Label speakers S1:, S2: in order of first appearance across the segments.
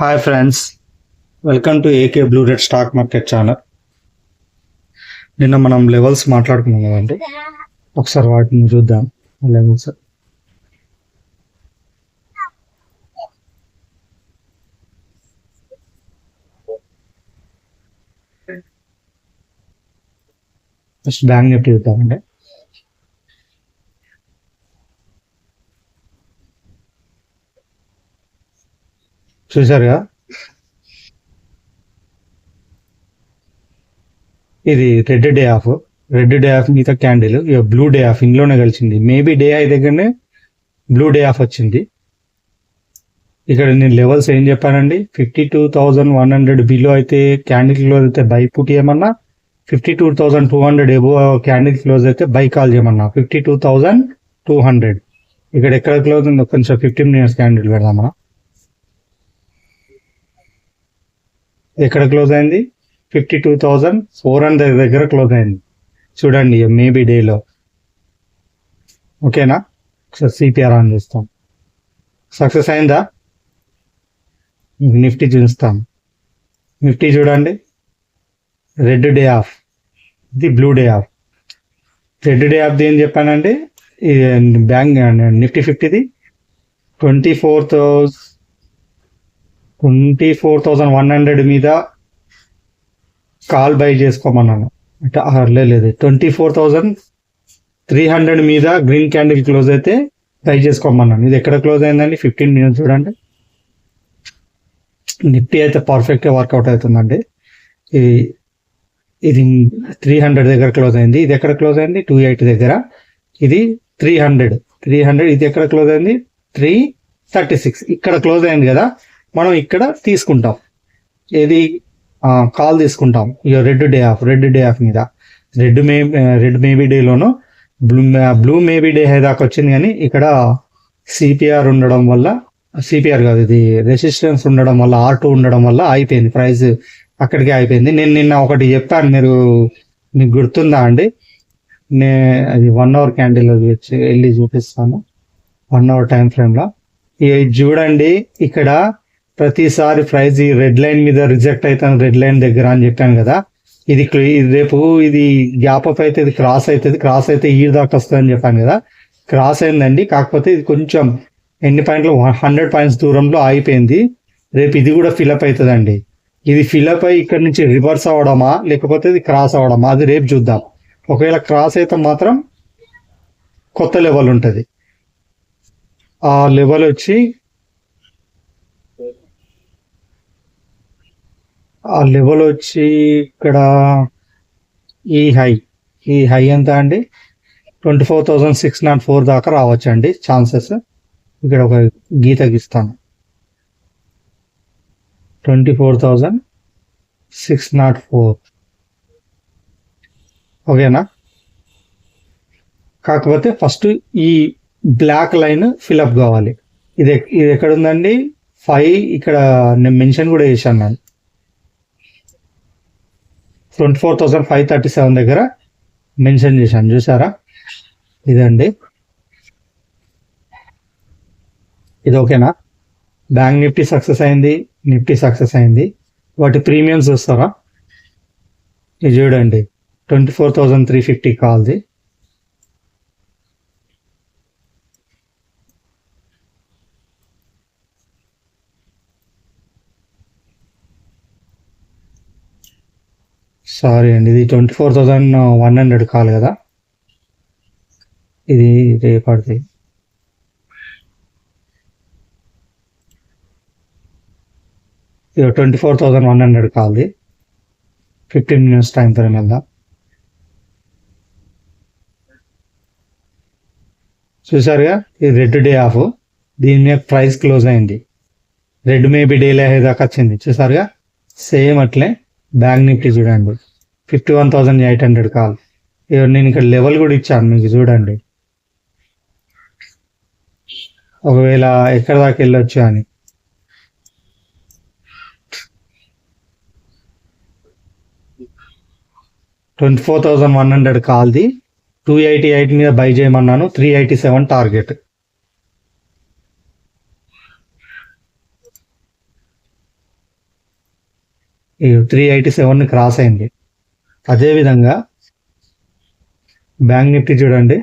S1: Hi friends, welcome to AK blue red stock market channel. నిన్న మనం levels మాట్లాడుకున్నాం కదండి, ఒకసారి వాటిని చూద్దాం. లెవెల్స్ ఫస్ట్ బ్యాంక్ నిఫ్టీ చూద్దామండి. చూసారుగా, ఇది రెడ్ డే ఆఫ్ మిగతా క్యాండిల్ బ్లూ డే ఆఫ్ ఇంట్లోనే కలిసింది. మేబీ డే ఐ దగ్గరనే బ్లూ డే ఆఫ్ వచ్చింది. ఇక్కడ నేను లెవెల్స్ ఏం చెప్పానండి, 52,100 బిలో అయితే క్యాండిల్ క్లోజ్ అయితే బై పుట్ చేయమన్నా, 52,200 ఎబో క్యాండిల్ క్లోజ్ అయితే బై కాల్ చేయమన్నా. 52,200 ఇక్కడ ఎక్కడ క్లోజ్ ఉంది, కొంచెం 15 మినిట్స్ క్యాండిల్ పెడదామా. ఎక్కడ క్లోజ్ అయింది, 52,400 దగ్గర క్లోజ్ అయింది. చూడండి మేబీ డేలో. ఓకేనా, సిపిఆర్ ఆన్ చేస్తాం. సక్సెస్ అయిందా, నిఫ్టీ చూస్తాం. నిఫ్టీ చూడండి, రెడ్ డే ఆఫ్, ఇది blue day off. Red day ఆఫ్ది ఏం చెప్పానండి, బ్యాంక్ నిఫ్టీ 50ది 24,100 మీద కాల్ బై చేసుకోమన్నాను. అంటే లేదు, 24,300 మీద గ్రీన్ క్యాండిల్ క్లోజ్ అయితే బై చేసుకోమన్నాను. ఇది ఎక్కడ క్లోజ్ అయిందండి, 15 మినిట్స్ చూడండి. నిఫ్టీ అయితే పర్ఫెక్ట్గా వర్కౌట్ అవుతుందండి. ఇది 300 దగ్గర క్లోజ్ అయింది. ఇది ఎక్కడ క్లోజ్ అయింది, 280 దగ్గర. ఇది 300. ఇది ఎక్కడ క్లోజ్ అయింది, 336. ఇక్కడ క్లోజ్ అయింది కదా, మనం ఇక్కడ తీసుకుంటాం. ఏది కాల్ తీసుకుంటాం. ఇక రెడ్ డే ఆఫ్ మీద రెడ్ మేబీ డేలోను బ్లూ మేబీ డే దాకా వచ్చింది. కానీ ఇక్కడ సిపిఆర్ ఉండడం వల్ల, సిపిఆర్ కాదు, ఇది రెసిస్టెన్స్ ఉండడం వల్ల, R2 ఉండడం వల్ల అయిపోయింది, ప్రైస్ అక్కడికే అయిపోయింది. నేను నిన్న ఒకటి చెప్పాను, మీకు గుర్తుందా అండి, అది 1 అవర్ క్యాండిల్ వెళ్ళి చూపిస్తాను. 1 అవర్ టైం ఫ్రేమ్లో ఇది చూడండి. ఇక్కడ ప్రతిసారి ప్రైస్ ఈ రెడ్ లైన్ మీద రిజెక్ట్ అవుతాను, రెడ్ లైన్ దగ్గర అని చెప్పాను కదా. ఇది రేపు ఇది గ్యాప్ అప్ అయితే ఇది క్రాస్ అవుతుంది, క్రాస్ అయితే ఈ దాకా వస్తుంది అని చెప్పాను కదా. క్రాస్ అయిందండి, కాకపోతే ఇది కొంచెం ఎన్ని పాయింట్లు 100 పాయింట్స్ దూరంలో ఆగిపోయింది. రేపు ఇది కూడా ఫిలప్ అవుతుందండి. ఇది ఫిలప్ అయ్యి ఇక్కడ నుంచి రివర్స్ అవ్వడమా, లేకపోతే ఇది క్రాస్ అవ్వడమా, అది రేపు చూద్దాం. ఒకవేళ క్రాస్ అయితే మాత్రం కొత్త లెవెల్ ఉంటుంది. ఆ లెవెల్ వచ్చి ఇక్కడ ఈ హై ఎంత అండి, 24,604 దాకా రావచ్చు అండి ఛాన్సెస్. ఇక్కడ ఒక గీత గీస్తాను, 24,604. ఓకేనా, కాకపోతే ఫస్ట్ ఈ బ్లాక్ లైన్ ఫిలప్ కావాలి. ఇది ఎక్కడ ఉందండి, 5. ఇక్కడ నేను మెన్షన్ కూడా చేశాను, నేను 24,537 దగ్గర మెన్షన్ చేశాను, చూసారా. ఇదండి, ఇది ఓకేనా. బ్యాంక్ నిఫ్టీ సక్సెస్ అయింది, నిఫ్టీ సక్సెస్ అయింది. వాటి ప్రీమియమ్స్ చూస్తారా, ఇది చూడండి, 24,350 కాల్ది. సారీ అండి, ఇది 24,100 కాల్ కదా, ఇది రేపటిది. ఇది 24,100 కాల్ది, 15 మినిట్స్ టైం ఫ్రేమ్ వెళ్దాం. చూసారుగా, ఇది రెడ్ డే ఆఫ్, దీని మీద ప్రైస్ క్లోజ్ అయింది. రెడ్ మేబీ డేలే దాకా వచ్చింది, చూసారుగా. సేమ్ అట్లే బ్యాంక్ నిఫ్టీ చూడండి, 51,800 కాల్. నేను ఇక్కడ లెవెల్ కూడా ఇచ్చాను మీకు, చూడండి. ఒకవేళ ఎక్కడ దాకా వెళ్ళొచ్చు అని. 24,100 కాల్ది, 288 మీద బై చేయమన్నాను, 387 టార్గెట్. 387 క్రాస్ అయింది. అదేవిధంగా బ్యాంక్ నిఫ్టీ చూడండి,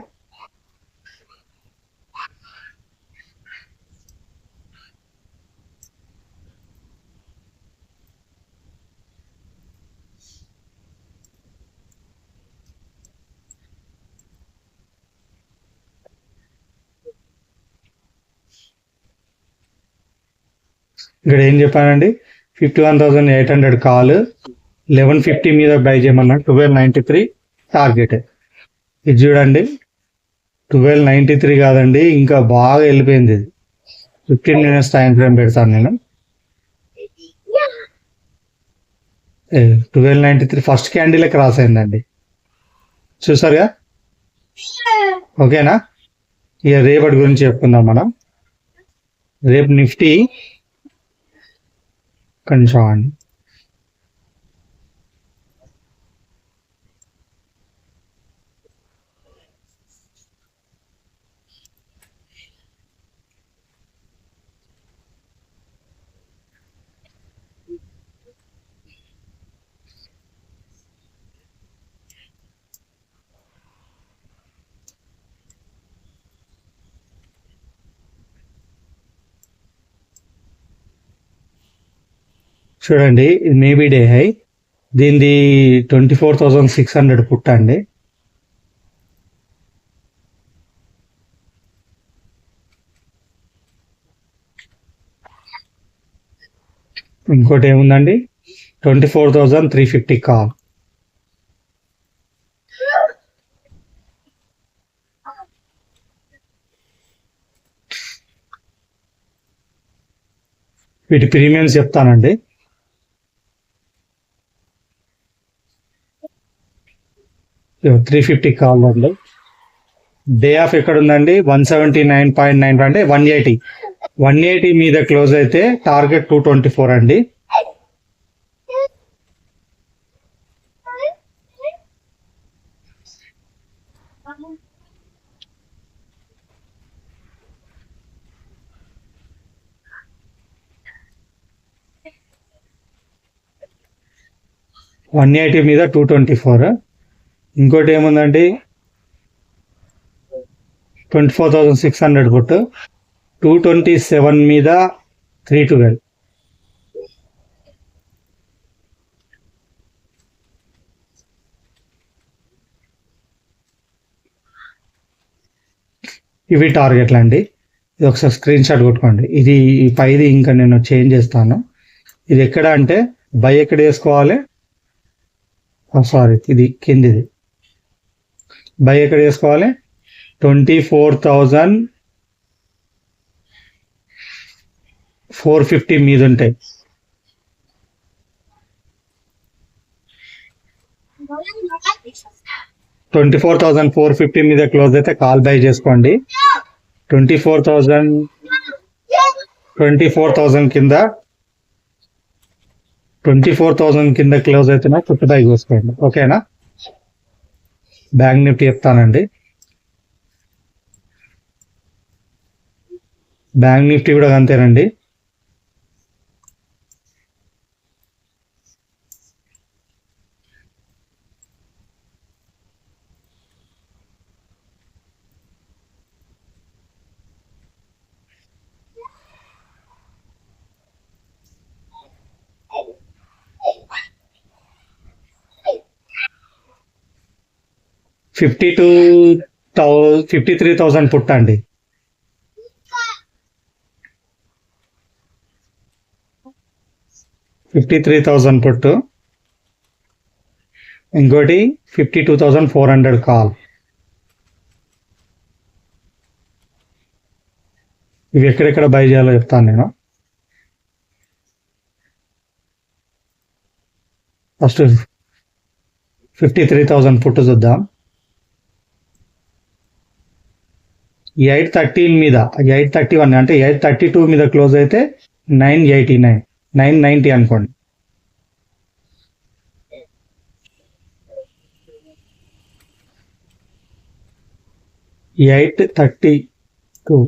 S1: ఇక్కడ ఏం చెప్పానండి, 51,800 కాల్, 1150 మీద బై చేయమన్నాడు, 1293 టార్గెట్. ఇది చూడండి 1293 కాదండి, ఇంకా బాగా వెళ్ళిపోయింది. ఇది 15 మినిట్స్ టైం ఫ్రేమ్ పెడతాను నేను. 1293 ఫస్ట్ క్యాండిల్ క్రాస్ అయిందండి, చూసారుగా. ఓకేనా, ఇక రేపటి గురించి చెప్పుకుందాం మనం. రేపు నిఫ్టీ కొంచెం అండి, చూడండి ఇది మేబీ డే హై, దీనిది 24,600 పుట్ అండి. ఇంకోటి ఏముందండి, 24,350 కాల్. వీటి ప్రీమియమ్స్ చెప్తానండి. $350 కాల్ ఉంది. డే ఆఫ్ ఎక్కడ ఉందండి, 179.9 అంటే 180 మీద క్లోజ్ అయితే టార్గెట్ 224 అండి. $180 మీద 224. ఇంకోటి ఏముందండి, 24,600 పుట్, 227 మీద 312. ఇవి టార్గెట్లు అండి. ఇది ఒకసారి స్క్రీన్ షాట్ కొట్టుకోండి. ఇది ఈ పైది ఇంకా నేను చేంజ్ చేస్తాను. ఇది ఎక్కడ అంటే బై ఎక్కడ వేసుకోవాలి, సారీ ఇది కిందిది. బై ఎక్కడ వేసుకోవాలి, 24,450 మీద ఉంటాయి. $24,450 మీద క్లోజ్ అయితే కాల్ బై చేసుకోండి. 24,000 కింద 24,000 కింద క్లోజ్ అయితేనే పుట్ బై చేసుకోండి. ఓకేనా. బ్యాంక్ నిఫ్టీ చెప్తానండి. బ్యాంక్ నిఫ్టీ కూడా అంతేనండి. $53,000 పుట్ అండి. $53,000 పుట్. ఇంకోటి 52,400 కాల్. ఇవి ఎక్కడెక్కడ బై చేయాలో చెప్తాను నేను. ఫస్ట్ 53,000 పుట్ చూద్దాం. 813 మీద 831 అంటే 832 మీద క్లోజ్ అయితే 989 990 అనుకోండి. $832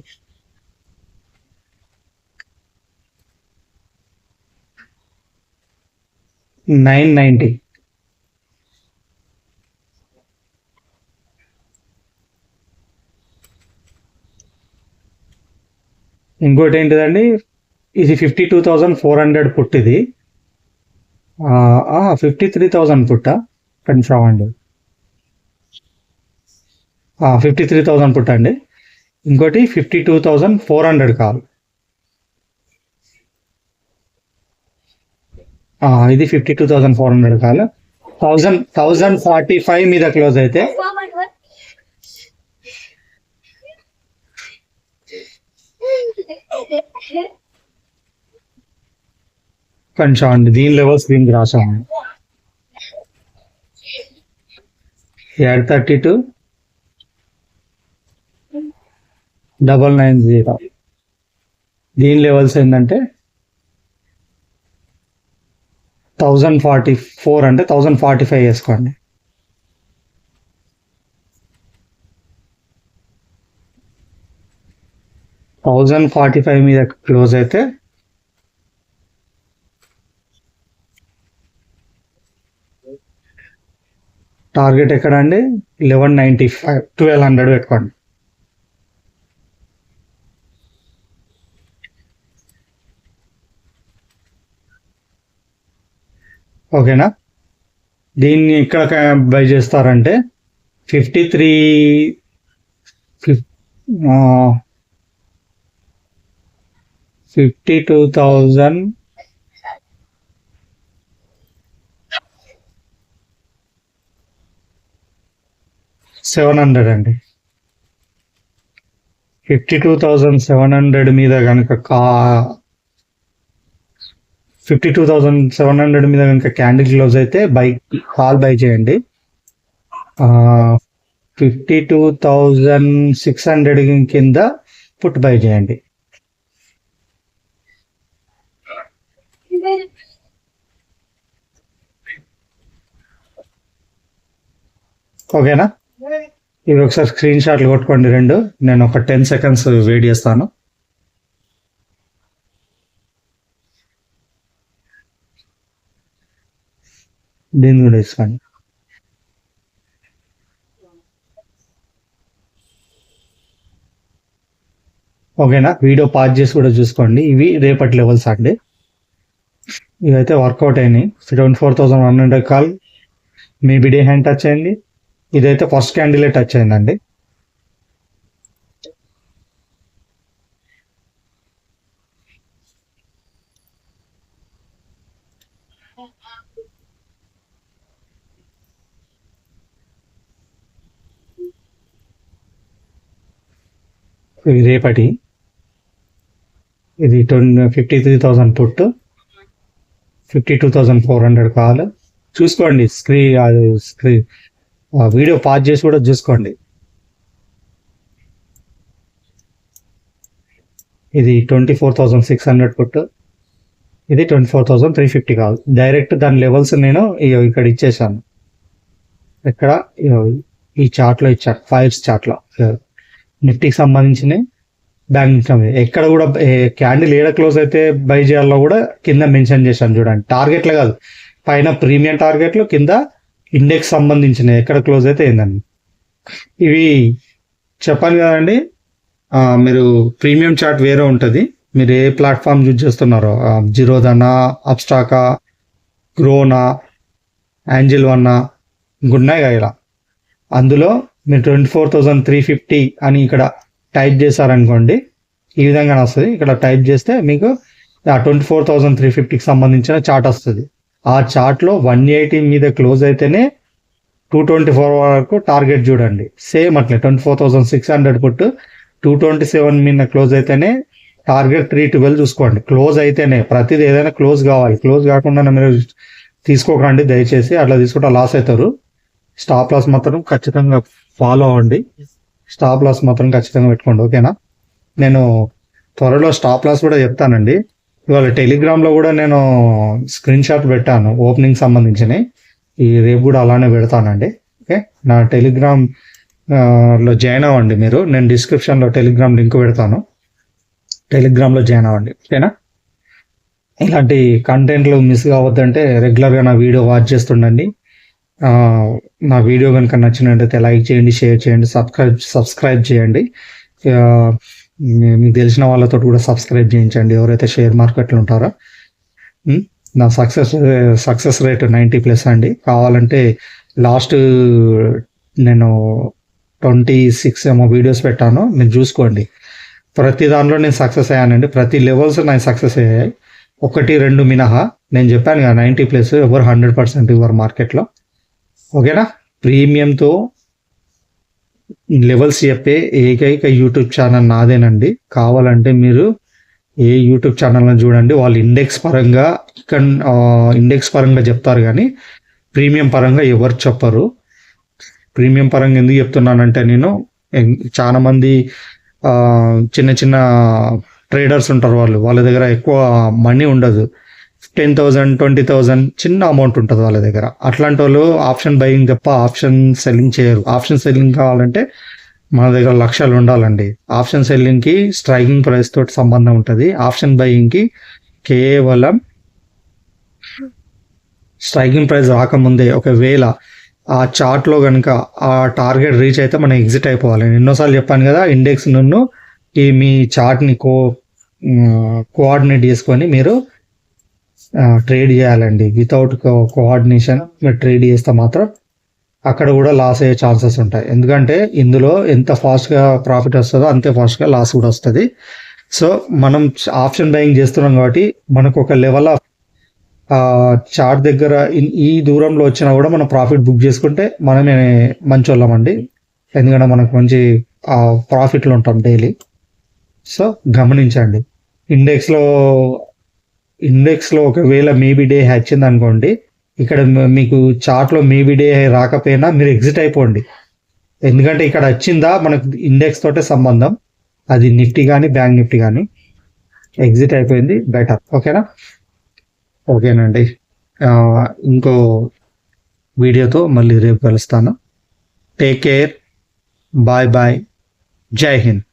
S1: 832 990. ఇంకోటి ఏంటిదండి, ఇది 52,400 పుట్. ఇది 53,000 పుట్ట కన్ఫర్మ్ అండి. 53,000 పుట్ అండి. ఇంకోటి 52,400 కాల్. ఇది 52,400 కాల్. 1045 మీద క్లోజ్ అయితే కొంచెం అండి, దీని లెవెల్స్ దీనికి రాసాము. 832 990. దీని లెవెల్స్ ఏంటంటే 1044 అంటే 1045 వేసుకోండి. $1045 మీద క్లోజ్ అయితే టార్గెట్ ఎక్కడ అండి? 1195, 1200 పెట్టుకోండి. ఓకేనా? దీన్ని ఇక్కడ బై చేస్తారంటే 52,700 అండి. 52,700 మీద కనుక 52,700 మీద కనుక క్యాండిల్ క్లోజ్ అయితే కాల్ బై చేయండి. 52,600 కింద పుట్ బై చేయండి. ఓకేనా? ఇవి ఒకసారి స్క్రీన్ షాట్లు కొట్టుకోండి రెండు. నేను ఒక 10 seconds వెయిట్ చేస్తాను. దీన్ని కూడా ఇస్తాను. ఓకేనా? వీడియో పాజ్ చేసి కూడా చూసుకోండి. ఇవి రేపటి లెవెల్స్ అండి. ఇవైతే వర్కౌట్ అయినాయి. 74,100 call maybe day hand touch అయింది. ఇదైతే ఫస్ట్ క్యాండిలే టచ్ అయిందండి. ఇది రేపటి, ఇది 53,000 పుట్, 52,400 కాల్. చూసుకోండి స్క్రీన్ వీడియో పాజ్ చేసి కూడా చూసుకోండి. ఇది 24,600 పుట్, ఇది 24,350 కాల్. డైరెక్ట్ దాని లెవెల్స్ నేను ఇక్కడ ఇచ్చేసాను. ఇక్కడ ఈ చార్ట్లో ఇచ్చాను, 5 చార్ట్లో నిఫ్టీకి సంబంధించిన బ్యాంక్ నిఫ్టీ ఎక్కడ కూడా క్యాండిల్ ఏడ క్లోజ్ అయితే బై చేయాలో కూడా కింద మెన్షన్ చేశాను చూడండి. టార్గెట్లు కాదు, పైన ప్రీమియం టార్గెట్లు, కింద ఇండెక్స్ సంబంధించిన ఎక్కడ క్లోజ్ అయితే ఏందండి. ఇవి చెప్పాను కదండి, మీరు ప్రీమియం చార్ట్ వేరే ఉంటుంది. మీరు ఏ ప్లాట్ఫామ్ యూజ్ చేస్తున్నారో, జిరోదానా, అప్స్టాకా, గ్రోనా, యాంజిల్ వన్నా ఇంకున్నాయి కదా ఇలా. అందులో మీరు 24,350 అని ఇక్కడ టైప్ చేశారనుకోండి, ఈ విధంగా వస్తుంది. ఇక్కడ టైప్ చేస్తే మీకు 24,350కి సంబంధించిన చార్ట్ వస్తుంది. ఆ చార్ట్లో 180 మీద క్లోజ్ అయితేనే 224 వరకు టార్గెట్ చూడండి. సేమ్ అట్లే 24,600 పుట్ 227 మీద క్లోజ్ అయితేనే టార్గెట్ 312 చూసుకోండి. క్లోజ్ అయితేనే, ప్రతిదీ ఏదైనా క్లోజ్ కావాలి. క్లోజ్ కాకుండా మీరు తీసుకోకండి దయచేసి. అట్లా తీసుకుంటే లాస్ అవుతారు. స్టాప్ లాస్ మాత్రం ఖచ్చితంగా ఫాలో అవ్వండి. స్టాప్ లాస్ మాత్రం ఖచ్చితంగా పెట్టుకోండి. ఓకేనా? నేను త్వరలో స్టాప్ లాస్ కూడా చెప్తానండి. ఇవాళ టెలిగ్రామ్లో కూడా నేను స్క్రీన్ షాట్ పెట్టాను ఓపెనింగ్ సంబంధించినవి. ఈ రేపు కూడా అలానే పెడతానండి. ఓకే, నా టెలిగ్రామ్ లో జాయిన్ అవ్వండి మీరు. నేను డిస్క్రిప్షన్లో టెలిగ్రామ్ లింక్ పెడతాను. టెలిగ్రామ్లో జాయిన్ అవ్వండి. ఓకేనా? ఇలాంటి కంటెంట్లు మిస్ కావద్దంటే రెగ్యులర్గా నా వీడియో వాచ్ చేస్తుండండి. నా వీడియో కనుక నచ్చినట్టయితే లైక్ చేయండి, షేర్ చేయండి, సబ్స్క్రైబ్ చేయండి. మీకు తెలిసిన వాళ్ళతో కూడా సబ్స్క్రైబ్ చేయించండి ఎవరైతే షేర్ మార్కెట్లో ఉంటారో. నా సక్సెస్ రేట్ 90+ అండి. కావాలంటే లాస్ట్ నేను 26 ఏమో వీడియోస్ పెట్టాను, మీరు చూసుకోండి. ప్రతి దానిలో నేను సక్సెస్ అయ్యానండి. ప్రతి లెవెల్స్ నాకు సక్సెస్ అయ్యాయి. 1-2 మినహా. నేను చెప్పాను కదా 90+ ఎవరు 100% ఇవ్వరు మార్కెట్లో. ఓకేనా? ప్రీమియంతో లెవెల్స్ చెప్పే ఏకైక యూట్యూబ్ ఛానల్ నాదేనండి. కావాలంటే మీరు ఏ యూట్యూబ్ ఛానల్ని చూడండి, వాళ్ళు ఇండెక్స్ పరంగా చెప్తారు కానీ ప్రీమియం పరంగా ఎవరు చెప్పరు. ప్రీమియం పరంగా ఎందుకు చెప్తున్నానంటే, నేను చాలా మంది చిన్న చిన్న ట్రేడర్స్ ఉంటారు, వాళ్ళ దగ్గర ఎక్కువ మనీ ఉండదు. 10,000 20,000 చిన్న అమౌంట్ ఉంటుంది వాళ్ళ దగ్గర. అట్లాంటి వాళ్ళు ఆప్షన్ బయింగ్ తప్ప ఆప్షన్ సెల్లింగ్ చేయరు. ఆప్షన్ సెల్లింగ్ కావాలంటే మన దగ్గర లక్షలు ఉండాలండి. ఆప్షన్ సెల్లింగ్కి స్ట్రైకింగ్ ప్రైస్ తోటి సంబంధం ఉంటుంది. ఆప్షన్ బయింగ్కి కేవలం స్ట్రైకింగ్ ప్రైస్ రాకముందే ఒకవేళ ఆ చార్ట్లో కనుక ఆ టార్గెట్ రీచ్ అయితే మనం ఎగ్జిట్ అయిపోవాలి. నేను ఎన్నోసార్లు చెప్పాను కదా, ఇండెక్స్ నన్ను మీ చార్ట్ని కోఆర్డినేట్ చేసుకొని మీరు ట్రేడ్ చేయాలండి. వితౌట్ కోఆర్డినేషన్ మీరు ట్రేడ్ చేస్తే మాత్రం అక్కడ కూడా లాస్ అయ్యే ఛాన్సెస్ ఉంటాయి. ఎందుకంటే ఇందులో ఎంత ఫాస్ట్గా ప్రాఫిట్ వస్తుందో అంతే ఫాస్ట్గా లాస్ కూడా వస్తుంది. సో మనం ఆప్షన్ బయింగ్ చేస్తున్నాం కాబట్టి మనకు ఒక లెవెల్ ఆఫ్ చార్ట్ దగ్గర ఈ దూరంలో వచ్చినా కూడా మనం ప్రాఫిట్ బుక్ చేసుకుంటే మనమే మంచి వాళ్ళమండి. ఎందుకంటే మనకు మంచి ప్రాఫిట్లు ఉంటాం డైలీ. సో గమనించండి. ఇండెక్స్లో ఒకవేళ మేబీ డే వచ్చింది అనుకోండి, ఇక్కడ మీకు చార్ట్లో మేబీ డే రాకపోయినా మీరు ఎగ్జిట్ అయిపోండి. ఎందుకంటే ఇక్కడ వచ్చిందా మనకు ఇండెక్స్ తోటే సంబంధం, అది నిఫ్టీ కానీ బ్యాంక్ నిఫ్టీ కానీ. ఎగ్జిట్ అయిపోయింది బెటర్. ఓకేనండి. ఇంకో వీడియోతో మళ్ళీ రేపు కలుస్తాను. Take care. బాయ్. జై హింద్.